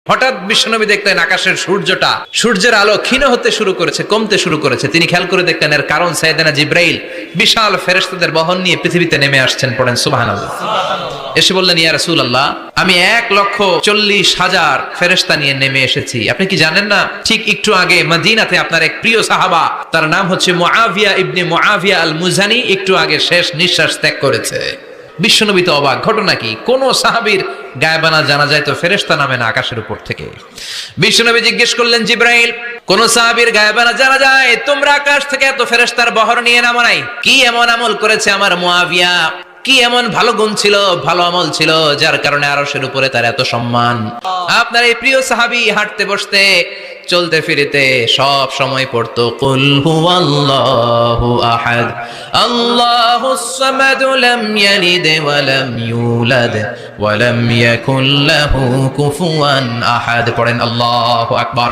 হঠাৎ বিশ্বনবী দেখলেন আকাশের সূর্যের আলো ক্ষীণ হতে শুরু করেছে, কমতে শুরু করেছে। তিনি খেয়াল করে দেখলেন এর কারণ সাইয়েদনা জিব্রাইল বিশাল ফেরেশতাদের বহন নিয়ে পৃথিবীতে নেমে আসছেন। পড়েন সুবহানাল্লাহ। এসে বললেন, ইয়া রাসূলুল্লাহ, আমি 1,40,000 ফেরেশতা নিয়ে নেমে এসেছি। আপনি কি জানেন না, ঠিক একটু আগে মদিনাতে আপনার এক প্রিয় সাহাবা, তার নাম হচ্ছে মুআবিয়া ইবনে মুআবিয়া আল মুজানি, একটু আগে শেষ নিঃশ্বাস ত্যাগ করেছে। বিশ্বনবী তো অবাক, ঘটনা কি? কোন সাহাবীর গায়বানা জানা যায় তো ফেরেশতা নামে না আকাশের উপর থেকে। বিশ্বনবী জিজ্ঞেস করলেন, জিব্রাইল, কোন সাহাবীর গায়বানা জানা যায়? তোমরা আকাশ থেকে এত ফেরেশতার বহর নিয়ে নামো নাই? কি এমন আমল করেছে আমার মুআবিয়া? কি এমন ভালো গুণ ছিল, ভালো আমল ছিল, যার কারণে আরশের উপরে তার এত সম্মান? আপনার এই প্রিয় সাহাবী হাঁটতে বসতে চলতে ফিরিতে সব সময় পড়তো কুল হুয়াল্লাহু আহাদ আল্লাহুস সামাদ লাম ইয়ালিদ ওয়া লাম ইউলাদ ওয়া লাম ইয়াকুল লাহু কুফুয়ান আহাদ। পড়েন আল্লাহু আকবার।